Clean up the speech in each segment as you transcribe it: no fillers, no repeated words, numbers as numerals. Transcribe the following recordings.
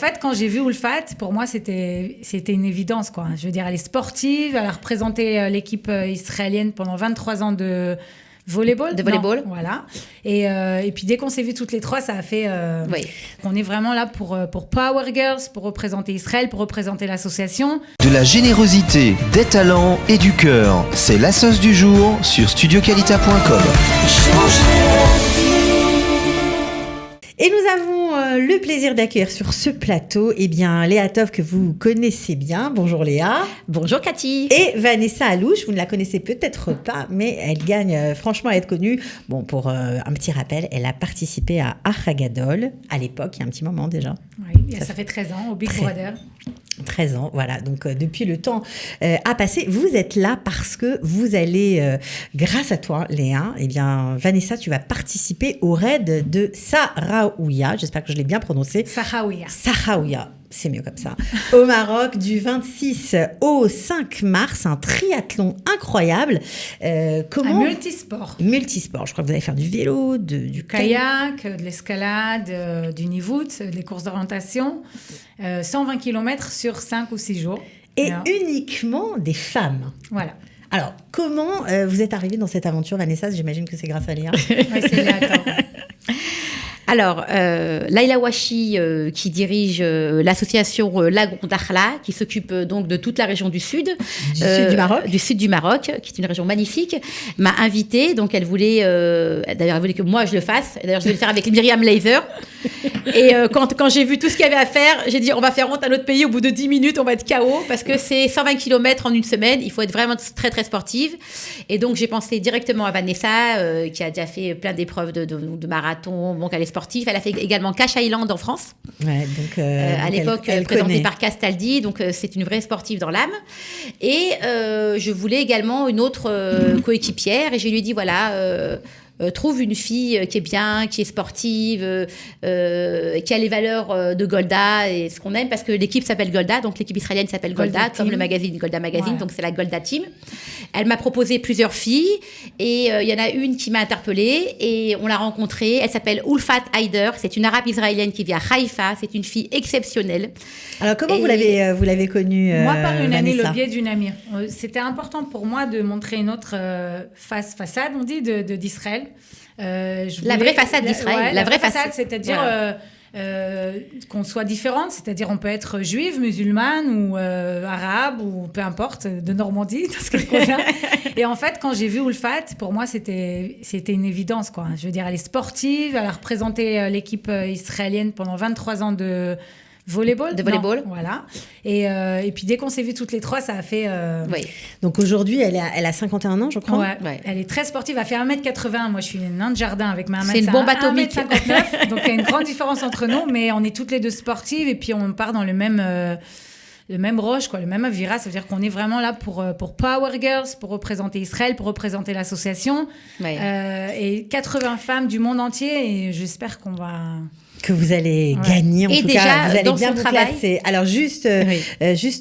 En fait, quand j'ai vu Oulfat, pour moi, c'était une évidence, quoi. Je veux dire, elle est sportive, elle a représenté l'équipe israélienne pendant 23 ans de volleyball. Voilà. Et puis, dès qu'on s'est vu toutes les trois, ça a fait... On est vraiment là pour Power Girls, pour représenter Israël, pour représenter l'association. De la générosité, des talents et du cœur. C'est la sauce du jour sur studioqualita.com. Et nous avons le plaisir d'accueillir sur ce plateau Léa Tov, que vous connaissez bien. Bonjour Léa. Bonjour Cathy. Et Vanessa Alouche, vous ne la connaissez peut-être pas, mais elle gagne franchement à être connue. Bon, pour un petit rappel, elle a participé à Achagadol à l'époque, il y a un petit moment déjà. Oui, ça fait 13 ans, au Big Brother. 13 ans, voilà. Donc, depuis le temps a passé, vous êtes là parce que vous allez, grâce à toi, Léa, Vanessa, tu vas participer au raid de Sahraouia. J'espère que je l'ai bien prononcé. Sahraouia. C'est mieux comme ça. Au Maroc, du 26 au 5 mars, un triathlon incroyable. Un multisport. Multisport. Je crois que vous allez faire du vélo, du kayak, de l'escalade, du nivouts, des courses d'orientation. 120 km sur 5 ou 6 jours. Et uniquement des femmes. Voilà. Alors, comment vous êtes arrivée dans cette aventure, Vanessa? J'imagine que c'est grâce à Léa. Oui, c'est Léa. Alors, Laila Wachi, qui dirige l'association Lagon Dakhla, qui s'occupe donc de toute la région du sud. Du sud du Maroc, qui est une région magnifique, m'a invitée. Donc, elle voulait que moi je le fasse. D'ailleurs, je vais le faire avec Myriam Laser. Et quand j'ai vu tout ce qu'il y avait à faire, j'ai dit on va faire honte à notre pays. Au bout de 10 minutes, on va être KO parce que c'est 120 km en une semaine. Il faut être vraiment très, très sportive. Et donc, j'ai pensé directement à Vanessa, qui a déjà fait plein d'épreuves de marathon. Donc, elle est sportive. Elle a fait également Cache Island en France. Ouais, à l'époque, présentée par Castaldi. Donc, c'est une vraie sportive dans l'âme. Et je voulais également une autre coéquipière. Et je lui ai dit, voilà... trouve une fille qui est bien, qui est sportive, qui a les valeurs de Golda et ce qu'on aime, parce que l'équipe s'appelle Golda, donc l'équipe israélienne s'appelle Golda comme le magazine Golda Magazine, donc c'est la Golda Team. Elle m'a proposé plusieurs filles et il y en a une qui m'a interpellée et on l'a rencontrée. Elle s'appelle Oulfat Haider, c'est une arabe israélienne qui vit à Haïfa, c'est une fille exceptionnelle. Alors comment vous l'avez connue, moi par une amie, Vanessa? le biais d'une amie. C'était important pour moi de montrer une autre façade, on dit, d'Israël. La vraie façade d'Israël. La vraie façade, c'est-à-dire qu'on soit différente, c'est-à-dire on peut être juive, musulmane ou arabe ou peu importe, de Normandie, dans ce qu'elle convient. Et en fait, quand j'ai vu Oulfat, pour moi, c'était une évidence, quoi. Je veux dire, elle est sportive, elle a représenté l'équipe israélienne pendant 23 ans de volleyball. Voilà. Et puis, dès qu'on s'est vu toutes les trois, ça a fait... Donc, aujourd'hui, elle a 51 ans, je crois. Ouais. Elle est très sportive. Elle fait 1m80. Moi, je suis une nain de jardin avec ma 1m59. C'est une bombe atomique. 1m59. Donc, il y a une grande différence entre nous. Mais on est toutes les deux sportives. Et puis, on part dans le même rush, quoi, le même avira. Ça veut dire qu'on est vraiment là pour Power Girls, pour représenter Israël, pour représenter l'association. Et 80 femmes du monde entier. Et j'espère qu'on va... que vous allez gagner, en et tout déjà, cas, vous allez dans bien son vous travail. classer. Alors, juste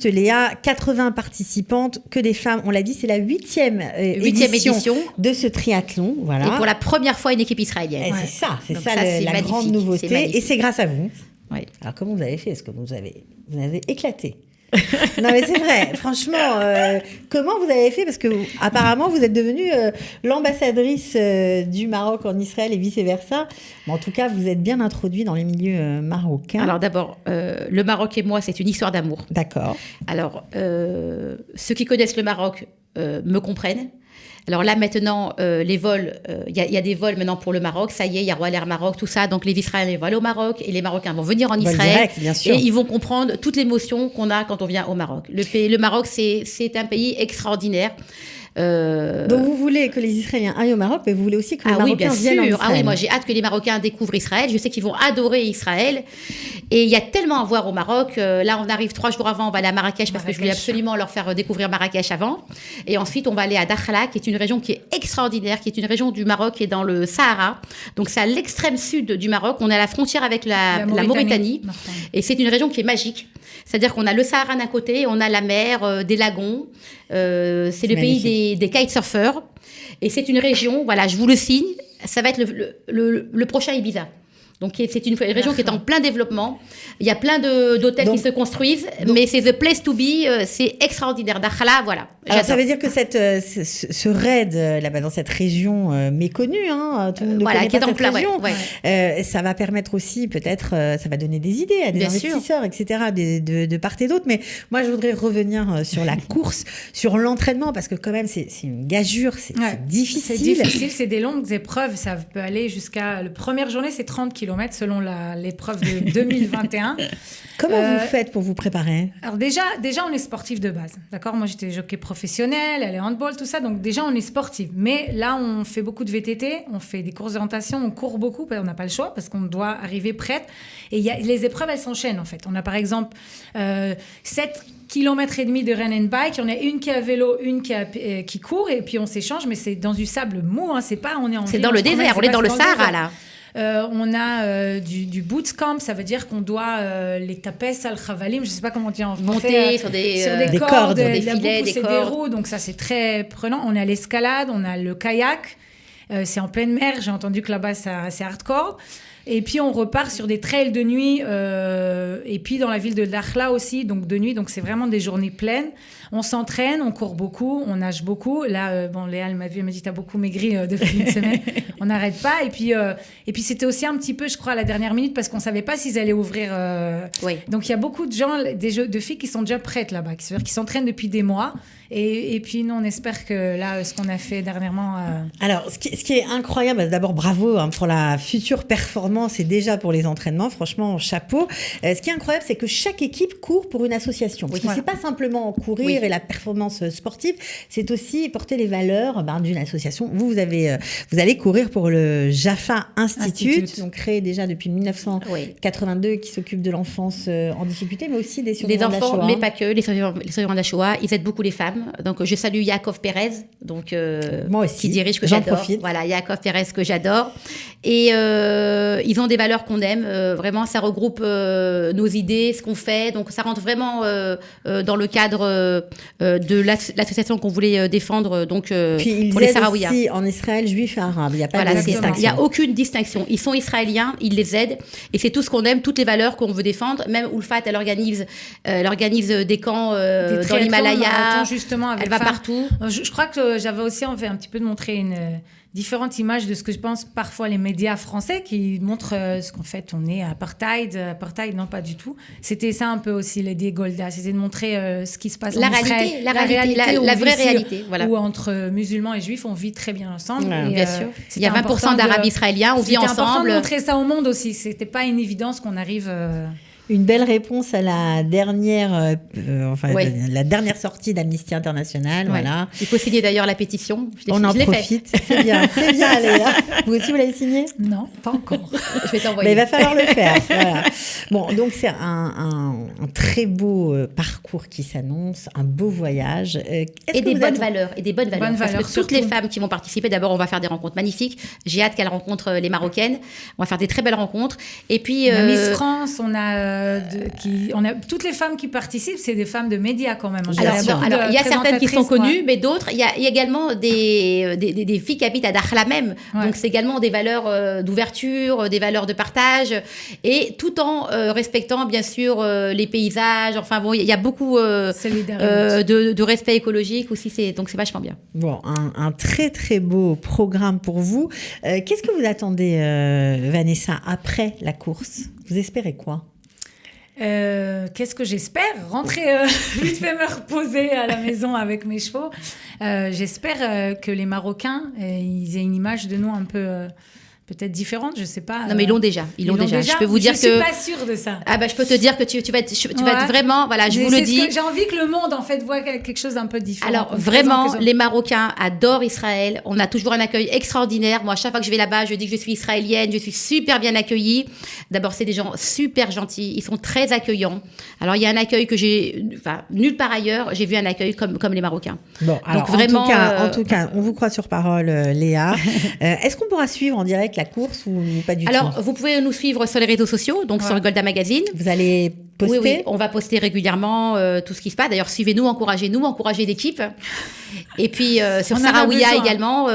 Léa, 80 participantes, que des femmes. On l'a dit, c'est la 8e édition de ce triathlon. Voilà. Et pour la première fois, une équipe israélienne. C'est ça la grande nouveauté. Et c'est grâce à vous. Alors, comment vous avez fait? Est-ce que vous avez éclaté? Non mais c'est vrai, franchement, comment vous avez fait? Parce que apparemment vous êtes devenue l'ambassadrice du Maroc en Israël et vice-versa. Mais en tout cas, vous êtes bien introduit dans les milieux marocains. Alors d'abord, le Maroc et moi, c'est une histoire d'amour. D'accord. Alors, ceux qui connaissent le Maroc me comprennent. Alors là, maintenant, les vols, il y a des vols maintenant pour le Maroc. Ça y est, il y a Royal Air Maroc, tout ça. Donc, les Israéliens vont aller au Maroc et les Marocains vont venir en Israël. Direct, bien sûr. Et ils vont comprendre toute l'émotion qu'on a quand on vient au Maroc. Le Maroc, c'est un pays extraordinaire. Donc, vous voulez que les Israéliens aillent au Maroc, mais vous voulez aussi que les Marocains viennent en Israël. Ah oui, moi, j'ai hâte que les Marocains découvrent Israël. Je sais qu'ils vont adorer Israël. Et il y a tellement à voir au Maroc. Là, on arrive 3 jours avant, on va aller à Marrakech parce que je voulais absolument leur faire découvrir Marrakech avant. Et ensuite, on va aller à Dakhla, qui est une région qui est extraordinaire, qui est une région du Maroc qui est dans le Sahara. Donc, c'est à l'extrême sud du Maroc. On est à la frontière avec la Mauritanie. Et c'est une région qui est magique. C'est-à-dire qu'on a le Sahara d'un côté, on a la mer, des lagons. C'est le pays des kitesurfers. Et c'est une région, voilà, je vous le signe, ça va être le prochain Ibiza. Donc c'est une région qui est en plein développement. Il y a plein d'hôtels qui se construisent, mais c'est the place to be, c'est extraordinaire. Dakhla, voilà. Alors ça veut dire que ce raid là-bas dans cette région méconnue, tout le monde ne connaît pas cette région, ça va permettre aussi peut-être, ça va donner des idées à des investisseurs, etc. de part et d'autre. Mais moi je voudrais revenir sur la course, sur l'entraînement, parce que quand même c'est une gageure, c'est difficile. C'est difficile, c'est des longues épreuves. Ça peut aller jusqu'à la première journée, c'est 30 km selon l'épreuve de 2021. Comment vous faites pour vous préparer? Alors déjà, on est sportif de base, d'accord? Moi, j'étais jockey professionnel, elle est handball, tout ça. Donc déjà, on est sportif. Mais là, on fait beaucoup de VTT, on fait des courses d'orientation, on court beaucoup, on n'a pas le choix parce qu'on doit arriver prête. Et les épreuves, elles s'enchaînent en fait. On a par exemple 7 km et demi de run and bike. Il y en a une qui est à vélo, une qui court, et puis on s'échange, mais c'est dans du sable mou. Hein, c'est pas, on est en C'est dans le désert, on est dans le Sahara là. On a du bootcamp, ça veut dire qu'on doit les tapes al-khavalim, je ne sais pas comment dire en français. Monter sur des cordes, des filets, des cordes. Des roues, donc ça c'est très prenant. On a l'escalade, on a le kayak, c'est en pleine mer, j'ai entendu que là-bas c'est hardcore. Et puis on repart sur des trails de nuit, et puis dans la ville de Dakhla aussi, donc de nuit, donc c'est vraiment des journées pleines. On s'entraîne, on court beaucoup, on nage beaucoup. Là, Léa, elle m'a vu, elle m'a dit, t'as beaucoup maigri depuis une semaine. On n'arrête pas. Et puis c'était aussi un petit peu, je crois, à la dernière minute, parce qu'on savait pas s'ils allaient ouvrir. Donc il y a beaucoup de gens, de filles qui sont déjà prêtes là-bas, qui s'entraînent depuis des mois. Et puis nous, on espère que là, ce qu'on a fait dernièrement. Alors, ce qui est incroyable, d'abord bravo pour la future performance et déjà pour les entraînements. Franchement, chapeau. Ce qui est incroyable, c'est que chaque équipe court pour une association. Parce que c'est pas simplement courir et la performance sportive, c'est aussi porter les valeurs d'une association. Vous allez courir pour le Jaffa Institute, donc créé déjà depuis 1982, qui s'occupe de l'enfance en difficulté, mais aussi des survivants de la Shoah. Les enfants, mais pas que, les survivants de la Shoah. Ils aident beaucoup les femmes. Donc, je salue Yaakov Perez, donc, moi aussi, qui dirige, que j'adore. Profite. Voilà, Yaakov Perez, que j'adore. Et ils ont des valeurs qu'on aime. Vraiment, ça regroupe nos idées, ce qu'on fait. Donc, ça rentre vraiment dans le cadre de l'association qu'on voulait défendre donc, puis pour les Sahraouis. Aussi en Israël, juifs et arabes. Il n'y a pas de distinction. Il n'y a aucune distinction. Ils sont israéliens, ils les aident. Et c'est tout ce qu'on aime, toutes les valeurs qu'on veut défendre. Même Ulfat, elle organise des camps dans l'Himalaya. Justement, elle va partout. Je crois que j'avais aussi envie un petit peu de montrer une différente image de ce que je pense parfois les médias français qui montrent ce qu'en fait on est apartheid, non pas du tout. C'était ça un peu aussi l'idée Golda, c'était de montrer ce qui se passe en Israël. La vraie réalité. Voilà. Où entre musulmans et juifs on vit très bien ensemble. Et, bien sûr. Il y a 20% d'Arabes israéliens, on vit ensemble. C'était important de montrer ça au monde aussi. C'était pas une évidence qu'on arrive... Une belle réponse à la dernière, la dernière sortie d'Amnesty International. Ouais. Voilà. Il faut signer d'ailleurs la pétition. On en profite. C'est bien, allez. Vous aussi, vous l'avez signée? Non, pas encore. Je vais t'envoyer. Mais il va falloir le faire. Voilà. Bon, donc c'est un très beau parcours qui s'annonce, un beau voyage. Et des bonnes valeurs. Parce que toutes les femmes qui vont participer, d'abord, on va faire des rencontres magnifiques. J'ai hâte qu'elles rencontrent les Marocaines. On va faire des très belles rencontres. Et puis, on a Miss France, on a toutes les femmes qui participent, c'est des femmes de médias quand même. Alors, il y a certaines qui sont connues, mais d'autres, il y a également des filles qui habitent à Dakhla même. Ouais. Donc, c'est également des valeurs d'ouverture, des valeurs de partage, et tout en respectant, bien sûr, les paysages. Enfin, bon, il y a beaucoup de respect écologique aussi, donc c'est vachement bien. Bon, un très, très beau programme pour vous. Qu'est-ce que vous attendez, Vanessa, après la course? Vous espérez quoi? Qu'est-ce que j'espère? Rentrer vite fait me reposer à la maison avec mes chevaux. J'espère que les Marocains ils aient une image de nous un peu peut-être différente, je sais pas. Non, mais ils l'ont déjà. Je peux vous dire que... Je suis pas sûre de ça. Ah bah, je peux te dire que tu vas être vraiment... Voilà, je vous le dis. J'ai envie que le monde, en fait, voit quelque chose d'un peu différent. Alors, vraiment, les Marocains adorent Israël. On a toujours un accueil extraordinaire. Moi, à chaque fois que je vais là-bas, je dis que je suis israélienne. Je suis super bien accueillie. D'abord, c'est des gens super gentils. Ils sont très accueillants. Alors, il y a un accueil que nulle part ailleurs, j'ai vu un accueil comme les Marocains. Bon, alors, donc, vraiment, en tout cas, on vous croit sur parole, Léa. Est-ce qu'on pourra suivre en direct la course ou pas du tout? Alors, vous pouvez nous suivre sur les réseaux sociaux, donc sur le Golda Magazine. Vous allez poster? Oui, on va poster régulièrement tout ce qui se passe. D'ailleurs, suivez-nous, encouragez l'équipe. Et puis sur On en a Sarawiya besoin. également,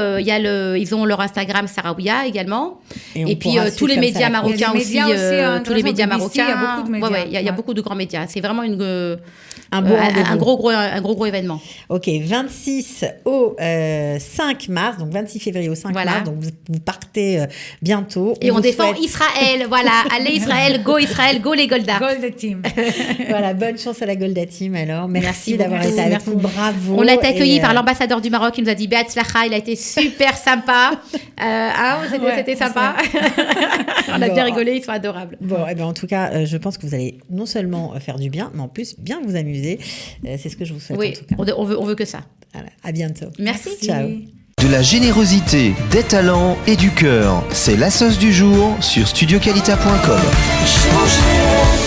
ils ont leur Instagram Sarawiya également. Et on Et puis pourra tous les suivre comme médias ça. marocains Il y a des aussi, médias aussi, tous les médias BBC, marocains. il y a beaucoup de médias. Ouais, il y a Ouais. beaucoup de grands médias. C'est vraiment Un beau rendez-vous. un gros événement. Ok, 26 au 5 mars, donc 26 février au 5 Voilà. mars, donc vous partez bientôt. Et on vous défend souhaite- Israël, voilà. Allez Israël, go les Golda. Gold Team. Voilà, bonne chance à la Golda Team alors. Merci Merci d'avoir beaucoup, été avec merci. nous, bravo. On a été accueillis Et, par l'ambassadeur du Maroc, il nous a dit Beatzlacha, il a été super sympa. C'était sympa. On a Bon. bien rigolé, ils sont adorables. Bon, eh ben, en tout cas, je pense que vous allez non seulement faire du bien, mais en plus bien vous amuser. C'est ce que je vous souhaite Oui, en tout cas. on veut que ça. Voilà, à bientôt. Merci. Ciao. De la générosité, des talents et du cœur, c'est la sauce du jour sur studioqualita.com. Change